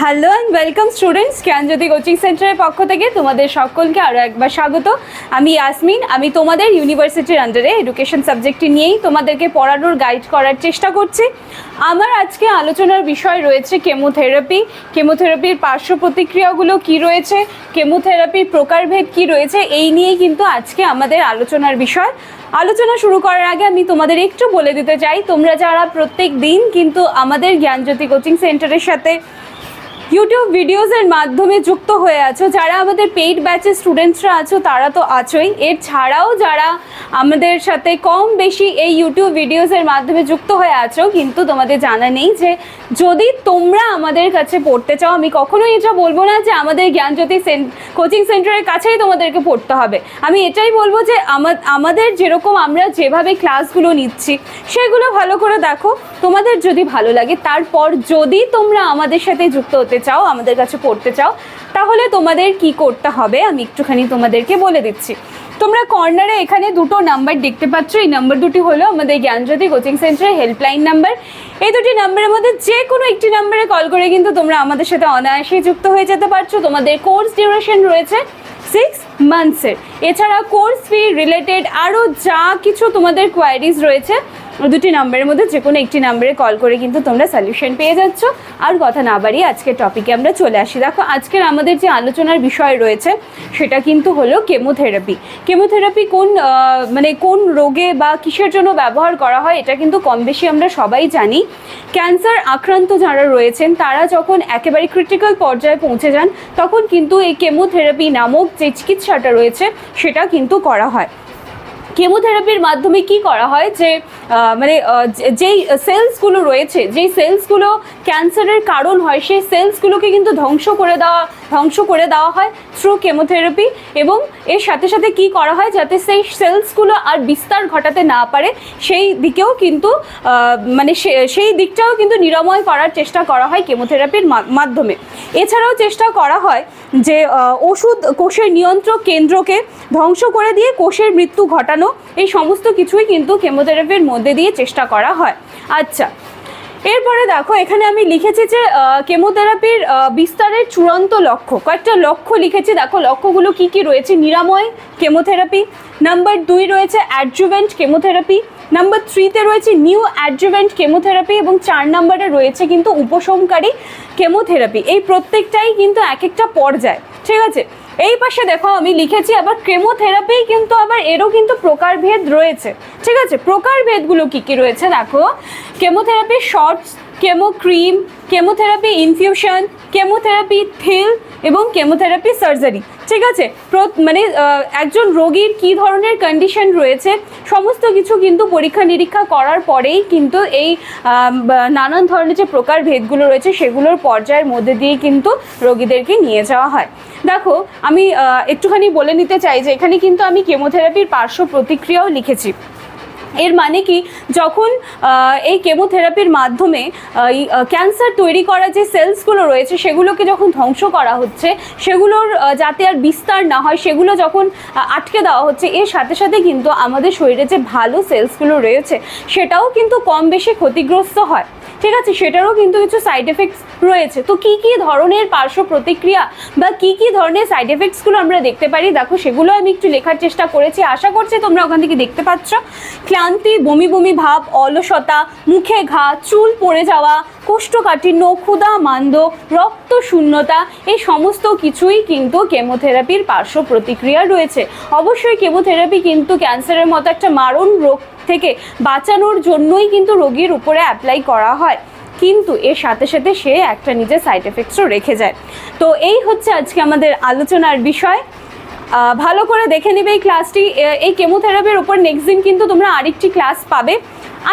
Hello and welcome students, Gyanjyoti coaching সেন্টারের পক্ষ থেকে তোমাদের সকলকে আরও একবার স্বাগত। আমি ইয়াসমিন। আমি তোমাদের ইউনিভার্সিটির আন্ডারে এডুকেশন সাবজেক্টটি নিয়েই তোমাদেরকে পড়ানোর গাইড করার চেষ্টা করছি। আমার আজকে আলোচনার বিষয় রয়েছে কেমোথেরাপির পার্শ্ব প্রতিক্রিয়াগুলো কী রয়েছে, কেমোথেরাপির প্রকারভেদ কী রয়েছে, এই নিয়েই কিন্তু আজকে আমাদের আলোচনার বিষয়। আলোচনা শুরু করার আগে আমি তোমাদের একটু বলে দিতে চাই, তোমরা যারা প্রত্যেক দিন কিন্তু আমাদের জ্ঞানজ্যোতি কোচিং সেন্টারের সাথে ইউটিউব ভিডিওসের মাধ্যমে যুক্ত হয়ে আছো, যারা আমাদের পেইড ব্যাচের স্টুডেন্টসরা আছো তারা তো আছোই, এর ছাড়াও যারা আমাদের সাথে কম বেশি এই ইউটিউব ভিডিওসের মাধ্যমে যুক্ত হয়ে আছো, কিন্তু তোমাদের জানা নেই যে যদি তোমরা আমাদের কাছে পড়তে চাও, আমি কখনোই এটা বলবো না যে আমাদের জ্ঞানজ্যোতি কোচিং সেন্টারের কাছেই তোমাদেরকে পড়তে হবে। আমি এটাই বলবো যে আমাদের যেরকম আমরা যেভাবে ক্লাসগুলো নিচ্ছি সেগুলো ভালো করে দেখো, তোমাদের যদি ভালো লাগে, তারপর যদি তোমরা আমাদের সাথে যুক্ত হতে চাও, আমাদের কাছে পড়তে চাও, তাহলে তোমাদের কি করতে হবে আমি একটুখানি তোমাদেরকে বলে দিচ্ছি। তোমরা কর্নারে এখানে দুটো নাম্বার দেখতে পাচ্ছ, এই নাম্বার দুটি হলো আমাদের জ্ঞানজ্যোতি কোচিং সেন্টারের হেল্পলাইন নাম্বার। এই দুটি নাম্বারের মধ্যে যে কোনো একটি নাম্বারে কল করে কিন্তু তোমরা আমাদের সাথে অনায়াসেই যুক্ত হয়ে যেতে পারছো। তোমাদের কোর্স ডিউরেশন রয়েছে 6 মান্থসের। এছাড়া কোর্স ফি রিলেটেড আরও যা কিছু তোমাদের কোয়ারিজ রয়েছে, দুটি নাম্বারের মধ্যে যে কোনো একটি নাম্বারে কল করে কিন্তু তোমরা সলিউশন পেয়ে যাচ্ছ। আর কথা না বাড়িয়ে আজকের টপিকে আমরা চলে আসি। দেখো, আজকের আমাদের যে আলোচনার বিষয় রয়েছে সেটা কিন্তু হলো কেমোথেরাপি কোন রোগে বা কিসের জন্য ব্যবহার করা হয়, এটা কিন্তু কম বেশি আমরা সবাই জানি। ক্যান্সার আক্রান্ত যারা রয়েছেন তারা যখন একেবারে ক্রিটিক্যাল পর্যায়ে পৌঁছে যান, তখন কিন্তু এই কেমোথেরাপি নামক যে চিকিৎসাটা রয়েছে সেটা কিন্তু করা হয়। কেমোথেরাপির মাধ্যমে কি করা হয় যে যেই সেলসগুলো রয়েছে, যেই সেলসগুলো ক্যান্সারের কারণ হয়, সেই সেলসগুলোকে কিন্তু ধ্বংস করে দেওয়া হয় থ্রু কেমোথেরাপি। এবং এর সাথে সাথে কি করা হয়, যাতে সেই সেলসগুলো আর বিস্তার ঘটাতে না পারে সেই দিকেও কিন্তু সেই দিকটাও কিন্তু নিরাময় করার চেষ্টা করা হয় কেমোথেরাপির মাধ্যমে। এছাড়াও চেষ্টা করা হয় যে ওষুধ কোষের নিয়ন্ত্রক কেন্দ্রকে ধ্বংস করে দিয়ে কোষের মৃত্যু ঘটানো, এই সমস্ত কিছুই কিন্তু কেমোথেরাপির মধ্যে দিয়ে চেষ্টা করা হয়। আচ্ছা, এরপরে দেখো এখানে আমি লিখেছি যে কেমোথেরাপির বিস্তারের চূড়ান্ত লক্ষ্য, কয়েকটা লক্ষ্য লিখেছি। দেখো লক্ষ্যগুলো কি কি রয়েছে: নিরাময় কেমোথেরাপি, নাম্বার 2 রয়েছে অ্যাডজুভেন্ট কেমোথেরাপি, নাম্বার 3তে রয়েছে নিউ অ্যাডজুভেন্ট কেমোথেরাপি, এবং 4 নম্বরে রয়েছে কিন্তু উপশমকারী কেমোথেরাপি। এই প্রত্যেকটাই কিন্তু এক একটা পর্যায়, ঠিক আছে। এই পাশে দেখো আমি লিখেছি আবার কেমোথেরাপি কিন্তু আবার এরও কিন্তু প্রকারভেদ রয়েছে, ঠিক আছে। প্রকারভেদগুলো কি কি রয়েছে দেখো: chemotherapy shorts, chemo cream, chemotherapy infusion, chemotherapy থিল এবং কেমোথেরাপি সার্জারি, ঠিক আছে। একজন রোগীর কী ধরনের কন্ডিশন রয়েছে সমস্ত কিছু কিন্তু পরীক্ষা নিরীক্ষা করার পরেই কিন্তু এই নানান ধরনের যে প্রকারভেদগুলো রয়েছে সেগুলোর পর্যায়ের মধ্যে দিয়ে কিন্তু রোগীদেরকে নিয়ে যাওয়া হয়। দেখো আমি একটুখানি বলে নিতে চাই যে এখানে কিন্তু আমি কেমোথেরাপির পার্শ্ব প্রতিক্রিয়াও লিখেছি। এর মানে কি, যখন এই কেমোথেরাপির মাধ্যমে ক্যান্সার তৈরি করা যে সেলসগুলো রয়েছে সেগুলোকে যখন ধ্বংস করা হচ্ছে, সেগুলোর যাতে আর বিস্তার না হয় সেগুলো যখন আটকে দেওয়া হচ্ছে, এর সাথে সাথে কিন্তু আমাদের শরীরে যে ভালো সেলসগুলো রয়েছে সেটাও কিন্তু কম বেশি ক্ষতিগ্রস্ত হয়, ঠিক আছে। সেটারও কিন্তু কিছু সাইড এফেক্টস রয়েছে। তো কি কি ধরনের পার্শ্ব প্রতিক্রিয়া বা কি কি ধরনের সাইড এফেক্টসগুলো আমরা দেখতে পারি, দেখো সেগুলো আমি একটু লেখার চেষ্টা করেছি, আশা করছি তোমরা ওখান থেকে দেখতে পাচ্ছ। ক্লান্তি, বমি বমি ভাব, অলসতা, মুখে ঘা, চুল পড়ে যাওয়া, কোষ্ঠকাঠিন্য, ক্ষুধা মান্দ, রক্ত শূন্যতা, এই সমস্ত কিছুই কিন্তু কেমোথেরাপির পার্শ্ব প্রতিক্রিয়া রয়েছে। অবশ্যই কেমোথেরাপি কিন্তু ক্যান্সারের মতো একটা মারণ রোগ থেকে বাঁচানোর জন্যই কিন্তু রোগীর উপরে অ্যাপ্লাই করা হয়, কিন্তু এর সাথে সাথে সে একটা নিজের সাইড এফেক্টসও রেখে যায়। তো এই হচ্ছে আজকে আমাদের আলোচনার বিষয়। ভালো করে দেখে নেবে এই ক্লাসটি। এই কেমোথেরাপির উপর নেক্সট দিন কিন্তু তোমরা আরেকটি ক্লাস পাবে।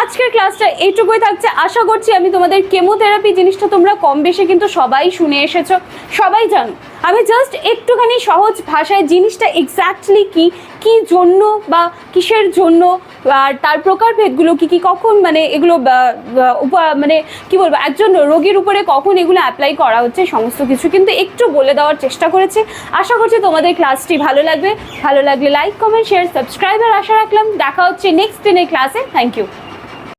আজকের ক্লাসটা এইটুকুই থাকছে। আশা করছি আমি তোমাদের কেমোথেরাপি জিনিসটা তোমরা কম বেশি কিন্তু সবাই শুনে এসেছো, সবাই জানো। আমি জাস্ট একটুখানি সহজ ভাষায় জিনিসটা এক্স্যাক্টলি কি জন্য বা কিসের জন্য, আর তার প্রকারভেদগুলো কি কখন এগুলো কি বলবো, একজন রোগীর উপরে কখন এগুলো অ্যাপ্লাই করা হচ্ছে, সমস্ত কিছু কিন্তু একটু বলে দেওয়ার চেষ্টা করেছি। আশা করছি তোমাদের ক্লাসটি ভালো লাগবে। ভালো লাগলে লাইক, কমেন্ট, শেয়ার, সাবস্ক্রাইবার আশা রাখলাম। দেখা হচ্ছে নেক্সট দিনের ক্লাসে। Thank you.